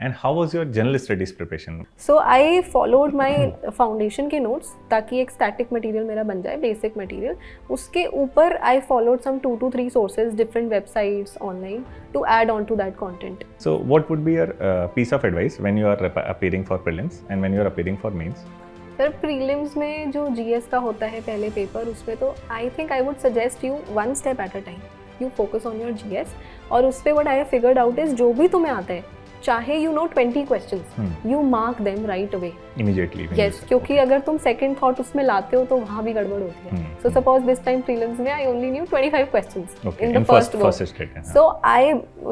And how was your general studies preparation? So I followed my foundation के notes ताकि एक static material मेरा बन जाए, basic material. उसके ऊपर I followed some 2 to 3 sources, different websites online to add on to that content. So what would be your piece of advice when you are appearing for prelims and when you are appearing for mains? Sir prelims में जो GS का होता है पहले paper, उसमें तो I think I would suggest you one step at a time, you focus on your GS. और उस पर what I have figured out is जो भी तुम्हें आता है, चाहे you know 20 questions, you mark them right away immediately. Yes, क्योंकि अगर तुम सेकंड थॉट उसमें लाते हो तो वहाँ भी गड़बड़ होती है. So suppose this time prelims में I only knew 25 questions in the first go. So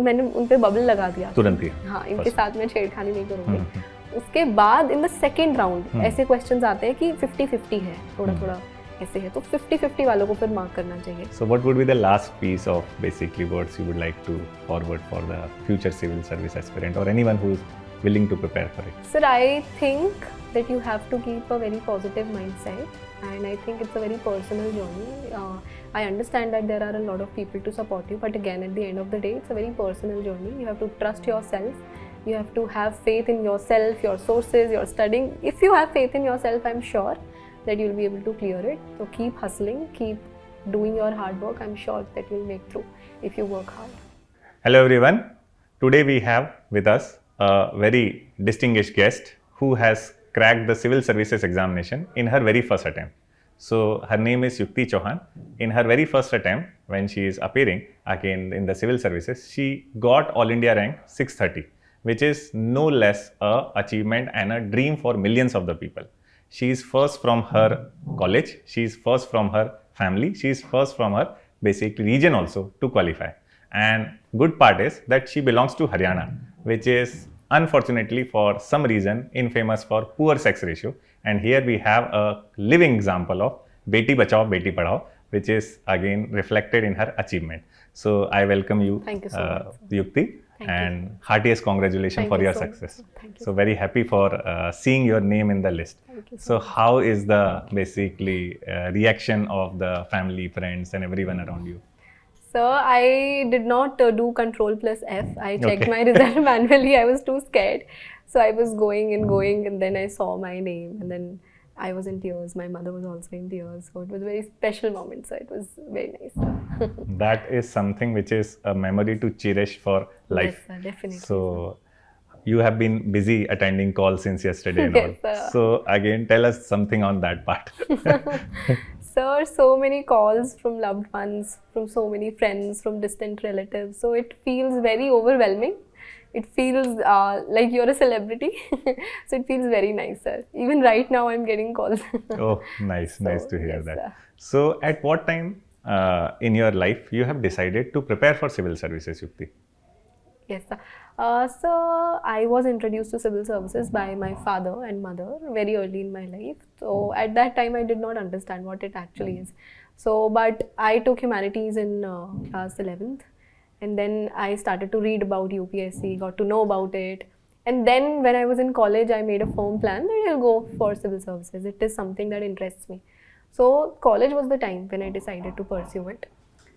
मैंने उन पे बबल लगा दिया तुरंत ही. हाँ, इनके साथ मैं छेड़खानी नहीं करूँगी. उसके बाद इन द सेकेंड राउंड ऐसे क्वेश्चंस आते हैं कि 50-50 है, थोड़ा थोड़ा ऐसे है, तो 50-50 वालों को फिर मार्क करना चाहिए. So what would be the last piece of basically words you would like to forward for the future civil service aspirant or anyone who is willing to prepare for it? Sir, I think that you have to keep a very positive mindset, and I think it's a very personal journey. I understand that there are a lot of people to support you, but again at the end of the day it's a very personal journey. You have to trust yourself. You have to have faith in yourself, your sources, your studying. If you have faith in yourself, I'm sure that you'll be able to clear it. So keep hustling, keep doing your hard work. I'm sure that you'll make through if you work hard. Hello everyone. Today we have with us a very distinguished guest who has cracked the civil services examination in her very first attempt. So her name is Yukti Chauhan. In her very first attempt, when she is appearing again in the civil services, she got All India rank 630, which is no less a achievement and a dream for millions of the people. She is first from her college, she is first from her family, she is first from her basic region also to qualify. And good part is that she belongs to Haryana, which is unfortunately for some reason infamous for poor sex ratio. And here we have a living example of Beti Bachao, Beti Padhao, which is again reflected in her achievement. So I welcome you, Thank you so much, Yukti. And heartiest congratulations for your success. Thank you. So very happy for seeing your name in the list. Thank you So how is the basically reaction of the family, friends and everyone around you? So I did not do Control plus F. I checked my result manually. I was too scared. So I was going and then I saw my name and then I was in tears. My mother was also in tears. So it was a very special moment. So it was very nice. That is something which is a memory to cherish for life. Yes, sir, definitely. So you have been busy attending calls since yesterday and Yes, all. sir. So again, tell us something on that part. Sir, so many calls from loved ones, from so many friends, from distant relatives. So it feels very overwhelming. It feels like you're a celebrity. So it feels very nice, sir. Even right now, I'm getting calls. Oh, nice. Nice to hear yes, that. Sir. So at what time in your life you have decided to prepare for civil services, Yukti? Yes, sir. So I was introduced to civil services by my father and mother very early in my life. So at that time, I did not understand what it actually is. So, but I took humanities in class 11th. And then I started to read about UPSC, got to know about it. And then when I was in college, I made a firm plan that I'll go for civil services. It is something that interests me. So college was the time when I decided to pursue it.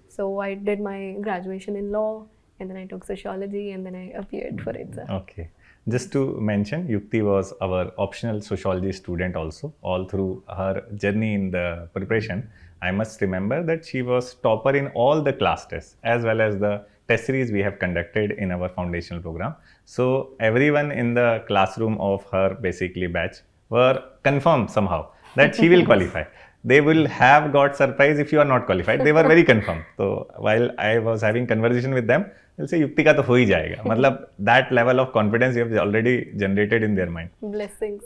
So I did my graduation in law and then I took sociology and then I appeared for it, sir. Okay. Just to mention, Yukti was our optional sociology student also. All through her journey in the preparation, I must remember that she was topper in all the class tests as well as the test series we have conducted in our foundational program. So everyone in the classroom of her basically batch were confirmed somehow that she will qualify. They will have got surprise if you are not qualified. They were very confirmed. So while I was having conversation with them, they'll say Yukti ka to ho hi jayega. Matlab that level of confidence you have already generated in their mind. Blessings.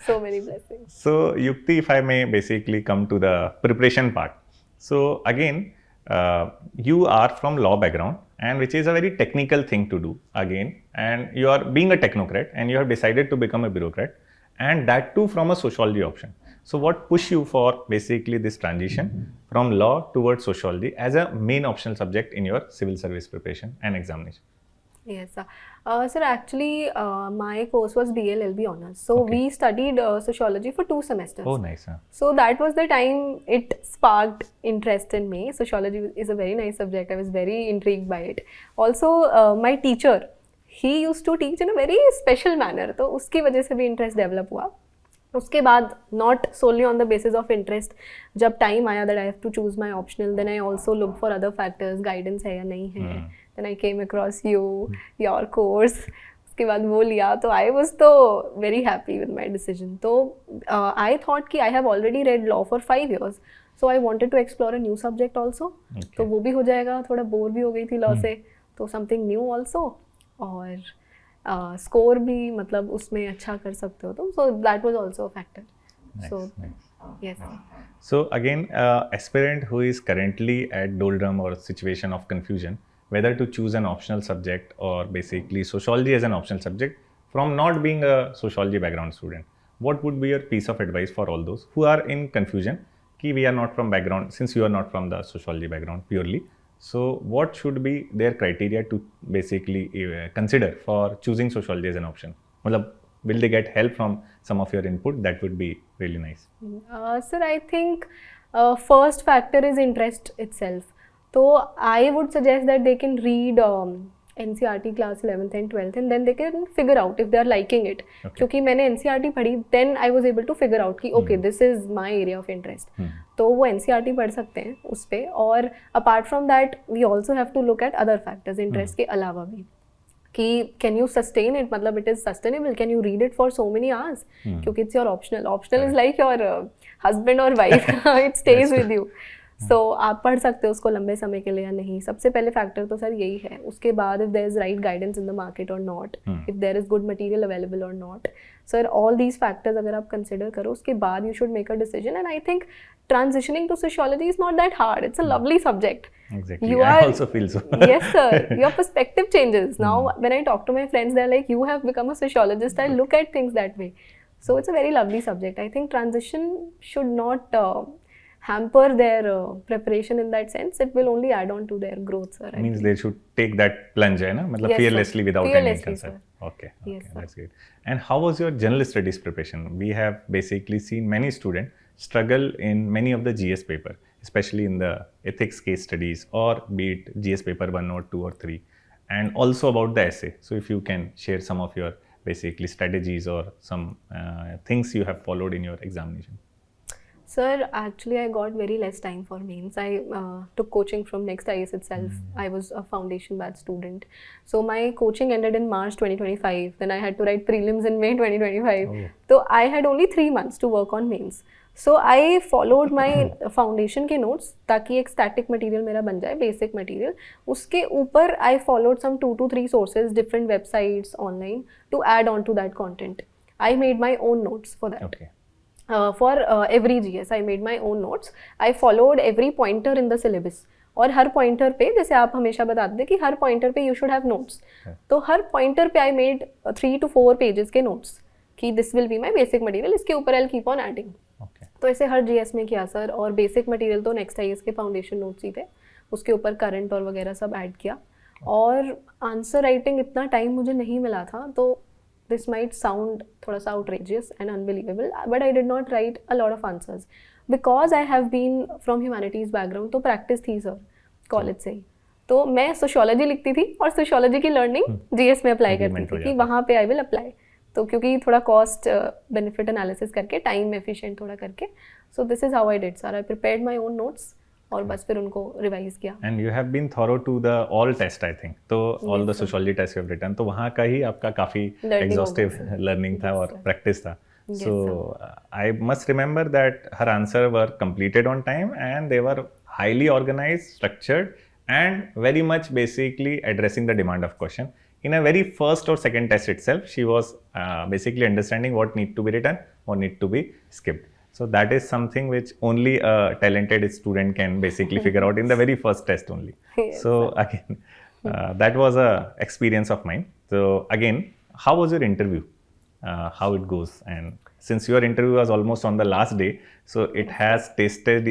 So many blessings. So Yukti, if I may basically come to the preparation part. So again, you are from law background and which is a very technical thing to do again, and you are being a technocrat and you have decided to become a bureaucrat, and that too from a sociology option. So what pushed you for basically this transition from law towards sociology as a main optional subject in your civil service preparation and examination? Yes, sir. Sir, actually, my course was BLLB honors. So we studied sociology for 2 semesters. Oh, nice. Huh? So that was the time it sparked interest in me. Sociology is a very nice subject. I was very intrigued by it. Also, my teacher, he use to teach in a very special manner, तो उसकी वजह से भी interest develop हुआ. उसके बाद not solely on the basis of interest, जब time आया that I have to choose my optional, then I also look for other factors, guidance है या नहीं है. Then I came across your course, उसके बाद वो लिया, तो आई वॉज तो very happy with my decision. तो आई थॉट कि I have already read law for 5 years, so I wanted to explore a new subject also. तो वो भी हो जाएगा, थोड़ा बोर भी हो गई थी लॉ से, तो समथिंग न्यू ऑल्सो, और स्कोर भी मतलब उसमें अच्छा कर सकते हो तुम, so that was also a factor. So yes. So again, aspirant who is currently at doldrum or situation of confusion, whether to choose an optional subject or basically sociology as an optional subject from not being a sociology background student, what would be your piece of advice for all those who are in confusion? Ki we are not from background, since you are not from the sociology background purely. So what should be their criteria to basically consider for choosing sociology as an option? Matlab, will they get help from some of your input? That would be really nice. Sir, I think first factor is interest itself. So I would suggest that they can read NCERT class 11th and 12th, and then they can figure out if they are liking it. क्योंकि मैंने NCERT पढ़ी, then I was able to figure out कि okay, this is my area of interest. तो वो NCERT पढ़ सकते हैं उस पे, और apart from that we also have to look at other factors interest के अलावा भी, कि can you sustain it, मतलब it is sustainable, can you read it for so many hours, क्योंकि it's your optional is like your husband or wife, it stays with you. So आप पढ़ सकते हो उसको लंबे समय के लिए या नहीं. सबसे पहले फैक्टर तो सर यही है. उसके बाद if there is right guidance in the market or not, if there is good material available or not, sir all these factors अगर आप consider करो, उसके बाद you should make a decision. And I think transitioning to sociology is not that hard. It's a lovely subject. Exactly. I also feel so. Yes sir, your perspective changes. Now when I talk to my friends, they're like, you have become a sociologist, I look at things that way. So it's a very lovely subject. I think transition should not hamper their preparation in that sense. It will only add on to their growth, sir. Means they should take that plunge, है ना? मतलब Yes, fearlessly sir. without Fearlessly, any concern. sir. Okay, Yes, sir. that's great. And how was your general studies preparation? We have basically seen many students struggle in many of the GS paper, especially in the ethics case studies, or be it GS paper 1 or 2 or 3, and also about the essay. So if you can share some of your basically strategies or some things you have followed in your examination. Sir, actually I got very less time for mains. I took coaching from NEXT IAS itself. I was a foundation batch student. So my coaching ended in March 2025. Then I had to write prelims in May 2025. So I had only 3 months to work on mains. So I followed my foundation के notes ताकि एक static material मेरा बन जाए, basic material. उसके ऊपर I followed some 2 to 3 sources, different websites online to add on to that content. I made my own notes for that. Okay. For every GS I made my own notes. I followed every pointer in the syllabus. और हर pointer पे, जैसे आप हमेशा बताते थे कि हर pointer पे you should have notes, तो हर पॉइंटर पे आई मेड 3 to 4 पेजेस के नोट्स कि this will be my basic material, इसके ऊपर आई कीप ऑन एडिंग. तो ऐसे हर GS में किया सर. और बेसिक मटेरियल तो नेक्स्ट IAS के फाउंडेशन नोट्स ही थे, उसके ऊपर करंट और वगैरह सब ऐड किया. और आंसर राइटिंग इतना टाइम मुझे नहीं मिला था, तो this might sound थोड़ा सा outrageous and unbelievable, but I did not write a lot of answers because I have been from humanities background. तो practice थी सर कॉलेज से ही, तो मैं sociology लिखती थी और sociology की learning GS में अप्लाई करती थी कि वहाँ पे I will apply. तो क्योंकि थोड़ा cost benefit analysis करके, time efficient थोड़ा करके, so this is how I did sir. I prepared my own notes और बस फिर उनको रिवाइज किया. And you have been thorough to the all test I think, तो all the sociology test you have written, तो वहाँ का ही आपका काफ़ी एग्जॉस्टिव लर्निंग था और प्रैक्टिस था. So I must remember that हर answer were completed on time and they were highly organised, structured and very much basically addressing the demand of question. In a very first or second test itself, she was basically understanding what need to be written, what need to be skipped. So that is something which only a talented student can basically figure out in the very first test only. Yes, so again, that was a experience of mine. So again, how was your interview? How it goes? And since your interview was almost on the last day, so it has tested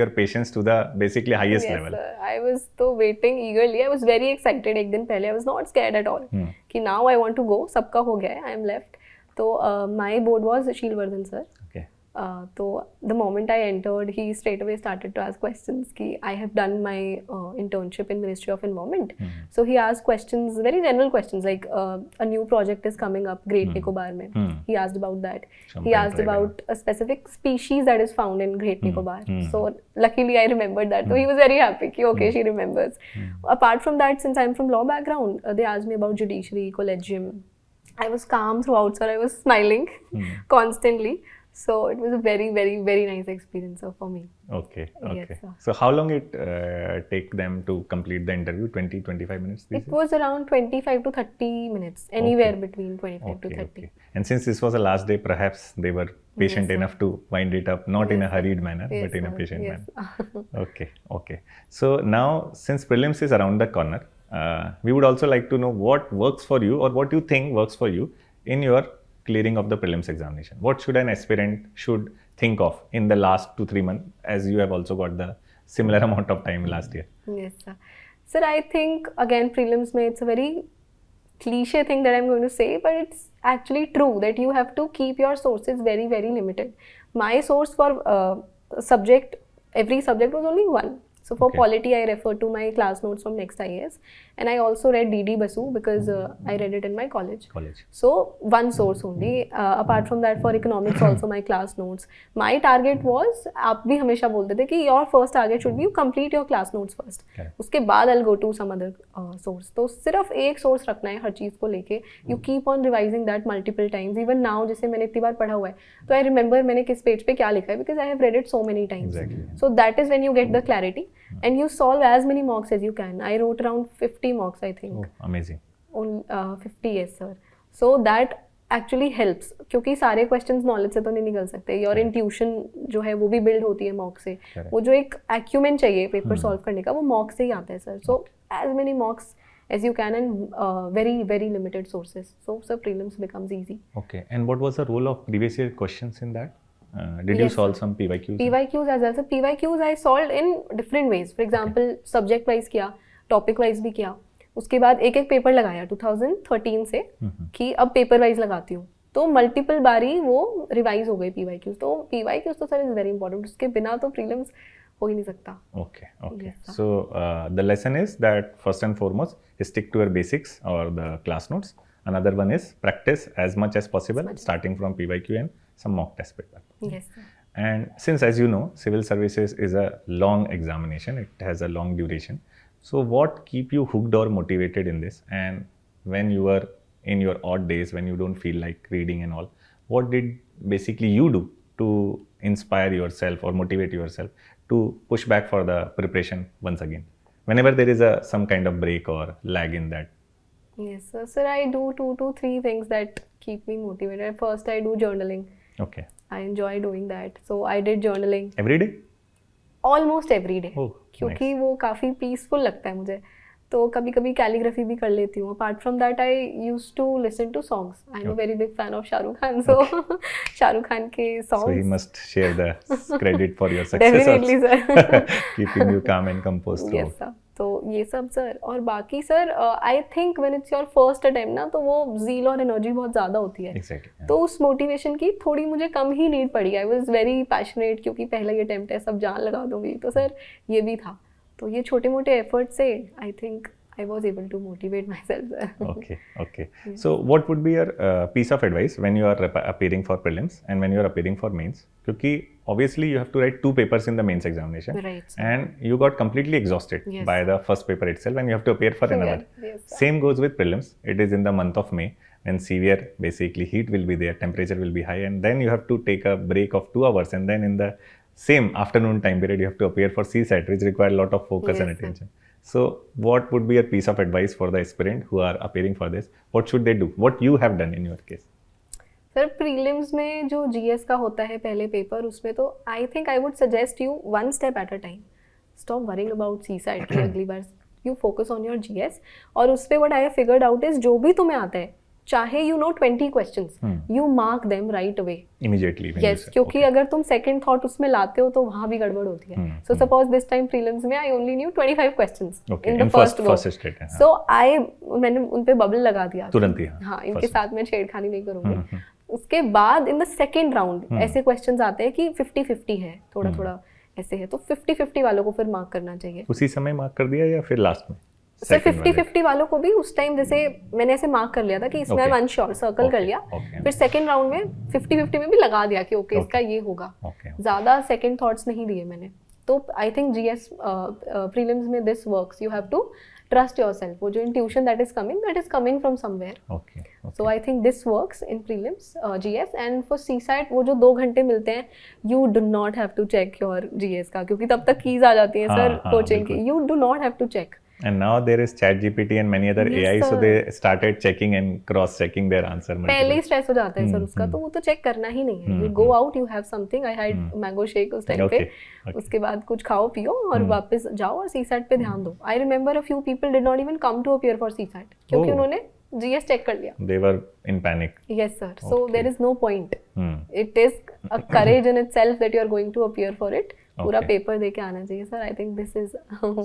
your patience to the basically highest level. Sir. I was so waiting eagerly. I was very excited. एक दिन पहले I was not scared at all. कि now I want to go. सबका हो गया है. I am left. तो my board was Sheelvardhan sir. तो the moment I entered he straight away started to ask questions कि I have done my internship in ministry of environment, so he asked questions, very general questions like a new project is coming up great Nicobar में, he asked about that. He asked about a specific species that is found in Great Nicobar. So luckily I remembered that. So he was very happy कि okay, she remembers. Apart from that, since I'm from law background, they asked me about judiciary, collegium. I was calm throughout, sir. I was smiling constantly. So it was a very, very, very nice experience for me. Okay. Yes, sir. So how long it take them to complete the interview? 20-25 minutes? It was around 25 to 30 minutes, anywhere between 25 to 30. And since this was the last day, perhaps they were patient enough to wind it up, not in a hurried manner, but in a patient manner. Okay. So now, since prelims is around the corner, we would also like to know what works for you or what you think works for you in your clearing of the prelims examination. What should an aspirant should think of in the last 2-3 months, as you have also got the similar amount of time last year? Yes, sir. Sir, I think again prelims mein it's a very cliche thing that I'm going to say, but it's actually true that you have to keep your sources very, very limited. My source for every subject was only one. So for polity, I refer to my class notes from NEXT IAS, and I also read D.D. Basu because I read it in my college. So one source only. Apart from that, for economics also my class notes. My target was, आप भी हमेशा बोलते थे कि your first target should be you complete your class notes first. उसके बाद I'll go to some other source. तो सिर्फ एक source रखना है हर चीज़ को लेके. You keep on revising that multiple times. Even now, जैसे मैंने इतनी बार पढ़ा हुआ है, तो I remember मैंने किस पेज पे क्या लिखा है because I have read it so many times. So that is when you get the clarity. And you solve as many mocks as you can. I wrote around 50 mocks, I think. Oh, amazing. On 50, yes, sir. So that actually helps. क्योंकि सारे questions knowledge से तो नहीं निकल सकते. Your intuition जो है वो भी build होती है mock से. वो जो एक acumen चाहिए paper solve करने का वो mock से ही आता है, sir. So as many mocks as you can and very, very limited sources. So prelims becomes easy. Okay. And what was the role of previous year questions in that? Did you solve some PYQs? PYQs as well. So PYQs I solved in different ways. For example, subject wise किया, topic wise भी किया. उसके बाद एक एक paper लगाया 2013 से कि अब पेपर वाइज लगाती हूँ. तो मल्टीपल बारी वो रिवाइज हो गई PYQs. तो PYQs तो सर इज वेरी इंपॉर्टेंट. उसके बिना तो प्रीलिम्स हो ही नहीं सकता. Okay. So the lesson is that first and foremost, stick to your basics or the class notes. Another one is practice as much as possible, starting from PYQ and some mock test paper. Yes, sir. And since, as you know, civil services is a long examination, it has a long duration. So what keep you hooked or motivated in this? And when you were in your odd days, when you don't feel like reading and all, what did basically you do to inspire yourself or motivate yourself to push back for the preparation once again? Whenever there is some kind of break or lag in that. Yes, sir, I do 2 to 3 things that keep me motivated. First, I do journaling. Okay. I enjoy doing that. So I did journaling. Every day? Almost every day. Oh, क्योंकि वो काफ़ी peaceful लगता है मुझे. तो कभी कभी calligraphy भी कर लेती हूँ. Apart from that I use to listen to songs. I am a very big fan of Shahrukh Khan. So Shahrukh Khan के songs. So he must share the credit for your success. Definitely, sir. Keeping you calm and composed. Yes, sir. तो ये सब sir. और बाकी sir I think when it's your first attempt ना, तो वो zeal और एनर्जी बहुत ज़्यादा होती है. Exactly. तो उस मोटिवेशन की थोड़ी मुझे कम ही नीड पड़ी. आई वाज वेरी पैशनेट क्योंकि पहला ही अटेम्प्ट है, सब जान लगा दूंगी. तो सर ये भी था. तो ये छोटे मोटे एफर्ट से I think I was able to motivate myself. Okay. Yes. So what would be your piece of advice when you are appearing for prelims and when you are appearing for mains? Because obviously you have to write 2 papers in the mains examination. Right. And you got completely exhausted by the first paper itself and you have to appear for another. Yes, same goes with prelims. It is in the month of May when severe basically heat will be there, temperature will be high, and then you have to take a break of 2 hours, and then in the same afternoon time period you have to appear for CSAT, which require a lot of focus and attention. So what would be your piece of advice for the aspirant who are appearing for this? What should they do? What you have done in your case? Sir prelims में जो GS का होता है पहले paper, उसमें तो I think I would suggest you 1 step at a time. Stop worrying about CSAT की अगली बार. You focus on your GS. और उस पर what I have figured out is जो भी तुम्हें आता है, चाहे you know 20 questions, you mark them right away. Immediately. Yes, क्योंकि अगर तुम second thought उसमें लाते हो तो वहाँ भी गड़बड़ होती है. So suppose this time prelims में I only knew 25 questions in the first go. So मैंने उन पे बबल लगा दिया तुरंत ही. हाँ, इनके साथ मैं छेड़खानी नहीं करूँगी. उसके बाद इन द सेकेंड राउंड ऐसे क्वेश्चंस आते हैं कि 50-50 है, थोड़ा थोड़ा ऐसे है, तो 50-50 वालों को फिर मार्क करना चाहिए। उसी समय मार्क कर दिया या फिर लास्ट में? सर 50-50 वालों को भी उस टाइम जैसे मैंने ऐसे मार्क कर लिया था कि इसमें आई एम अनश्योर, सर्कल कर लिया, फिर सेकंड राउंड में 50-50 में भी लगा दिया कि ओके इसका ये होगा, ज़्यादा सेकंड थॉट्स नहीं दिए मैंने। तो आई थिंक जीएस प्रीलिम्स में this works, you have to trust yourself, वो जो intuition that is coming from somewhere. Okay. So I think this works in prelims GS, and for CSAT वो जो 2 घंटे मिलते हैं, you do not have to check your GS का, क्योंकि तब तक कीज आ जाती हैं सर कोचिंग की, you do not have to check. And now there is ChatGPT and many other AI, so they started checking and cross-checking their answer. पहले ही stress हो जाता है सर उसका, तो वो तो चेक करना ही नहीं है। You go out, you have something. I had mango shake उस टाइम पे, उसके बाद कुछ खाओ पियो और वापस जाओ और CSAT पे ध्यान दो। I remember a few people did not even come to appear for CSAT क्योंकि उन्होंने GS चेक कर लिया। They were in panic. Yes sir. So there is no point. It is a courage in itself that you are going to appear for it. पूरा paper देके आना चाहिए sir. I think this is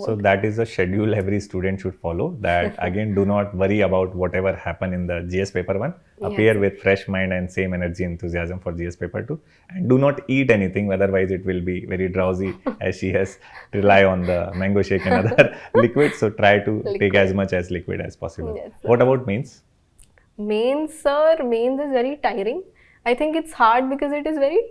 so that is a schedule every student should follow, that again do not worry about whatever happen in the GS paper 1, appear with fresh mind and same energy enthusiasm for GS paper 2, and do not eat anything, otherwise it will be very drowsy as she has rely on the mango shake and other liquids, so try to take as much as liquid as possible. What about mains? Sir, mains is very tiring. I think it's hard because it is very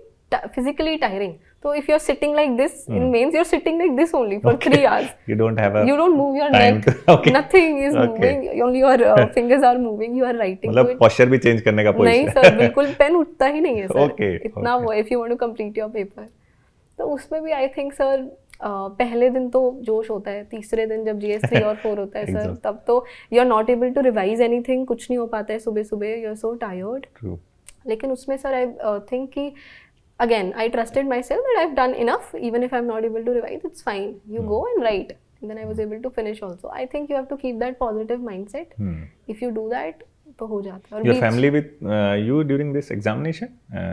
physically tiring. So if you're sitting like this in mains, you're sitting like this only for 3 hours. You don't move your neck. Nothing is moving. Only your fingers are moving. You are writing. मतलब posture भी change करने का नहीं sir, बिल्कुल pen उठता ही नहीं है sir. इतना वो if you want to complete your paper. तो उसमें भी I think सर पहले दिन तो जोश होता है, तीसरे दिन जब GS 3 और 4 होता है सर, तब तो you are not able to revise anything, कुछ नहीं हो पाता है सुबह सुबह, you are so tired. लेकिन उसमें सर I think कि again, I trusted myself that I've done enough. Even if I'm not able to revise, it's fine. You go and write. And then I was able to finish also. I think you have to keep that positive mindset. If you do that, तो हो जाता है। Your family with you during this examination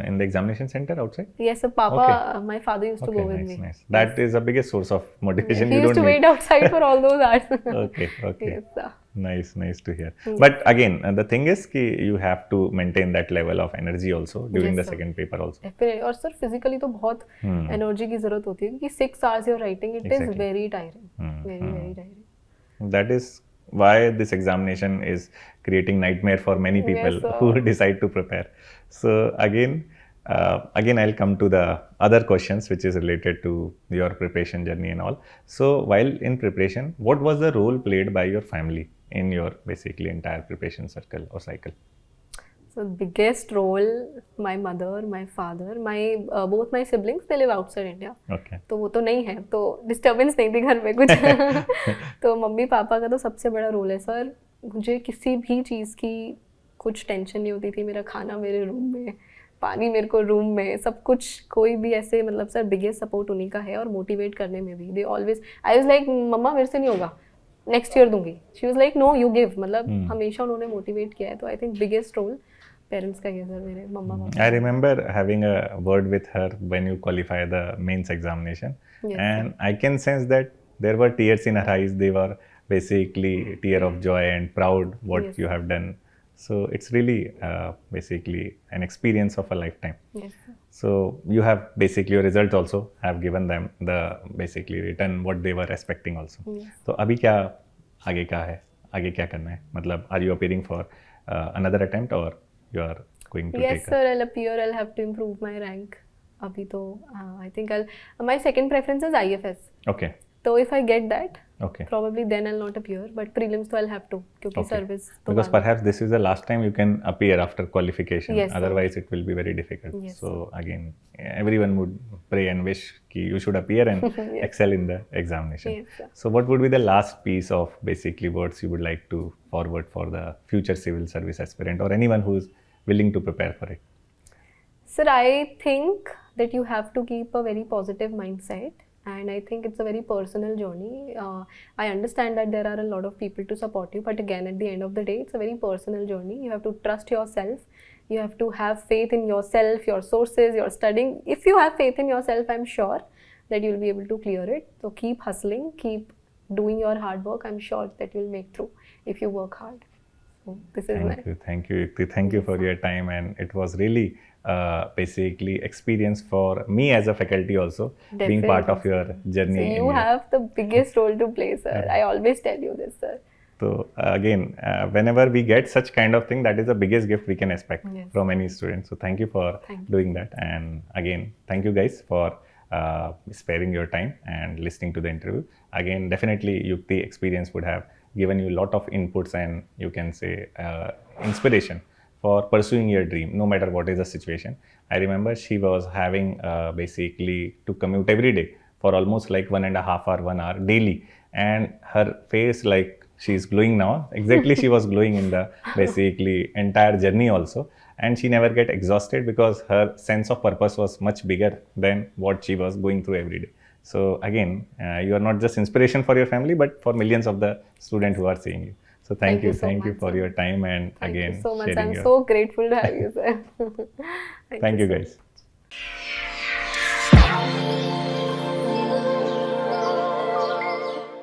in the examination center outside? Yes, sir. Papa, my father used to go with me. Nice. That is the biggest source of motivation. He used to wait outside for all those hours. Okay. Yes, sir. Nice to hear. But again, the thing is कि you have to maintain that level of energy also during the second paper also. और sir physically तो बहुत energy की जरूरत होती है क्योंकि 6 hours you're writing, it is very tiring, very tiring. That is why this examination is creating nightmare for many people who decide to prepare. So again I'll come to the other questions which is related to your preparation journey and all. So while in preparation, what was the role played by your family in your basically entire preparation circle or cycle? So biggest role, my mother, my father, both my siblings, they live outside India. Okay. तो वो तो नहीं है, तो disturbance नहीं थी घर में कुछ। तो मम्मी पापा का तो सबसे बड़ा रोल है सर। मुझे किसी भी चीज़ की कुछ टेंशन नहीं होती थी। मेरा खाना मेरे रूम में, पानी मेरे को रूम में, सब कुछ, कोई भी ऐसे मतलब सर बिगेस्ट सपोर्ट उन्हीं का है। और मोटिवेट करने में भी they always, I was like मम्मा मेरे से नहीं होगा, नेक्स्ट ईयर दूंगी। She was like no you give, मतलब हमेशा उन्होंने मोटिवेट किया है। तो I think biggest role parents का ही है सर, मेरे मम्मा। I remember having a word with her when you qualify the mains examination, and I can sense that there were tears in her eyes. They were basically tear of joy and proud what you have done. So it's really basically an experience of a lifetime. Yes, sir. So you have basically your results also have given them the basically written what they were expecting also. Yes. तो अभी क्या आगे का है, आगे क्या करना है, मतलब are you appearing for another attempt or you are going to yes sir, I'll appear, I'll have to improve my rank. अभी तो I think my second preference is IFS. Okay. So if I get that, probably then I'll not appear, but prelims तो I'll have to, क्योंकि service तो because perhaps this is the last time you can appear after qualification. Yes, otherwise sir. it will be very difficult. Yes, so again everyone would pray and wish कि you should appear and excel in the examination. Yes, sir. So what would be the last piece of basically words you would like to forward for the future civil service aspirant or anyone who is willing to prepare for it? Sir, I think that you have to keep a very positive mindset. And I think it's a very personal journey. I understand that there are a lot of people to support you, but again, at the end of the day, it's a very personal journey. You have to trust yourself. You have to have faith in yourself, your sources, your studying. If you have faith in yourself, I'm sure that you'll be able to clear it. So keep hustling, keep doing your hard work. I'm sure that you'll make through if you work hard. So this is my Thank you, Yukti. Thank you for your time, and it was really basically experience for me as a faculty also, being part of your So journey in you your. have the biggest role to play, sir. I always tell you this, sir. So again, whenever we get such kind of thing, that is the biggest gift we can expect Yes. from any student. So thank you for Thank you. doing that. And again, thank you guys for sparing your time and listening to the interview. Again, definitely Yukti experience would have given you a lot of inputs and you can say inspiration for pursuing your dream, no matter what is the situation. I remember she was having basically to commute every day for almost like 1.5 hour, 1 hour daily, and her face like she's glowing now. Exactly, she was glowing in the basically entire journey also, and she never get exhausted because her sense of purpose was much bigger than what she was going through every day. So again, you are not just inspiration for your family, but for millions of the students who are seeing you. So thank you so much, for sir. your time and Thank again you so much. sharing I'm your. so grateful to have you, sir. Thank you so guys. much.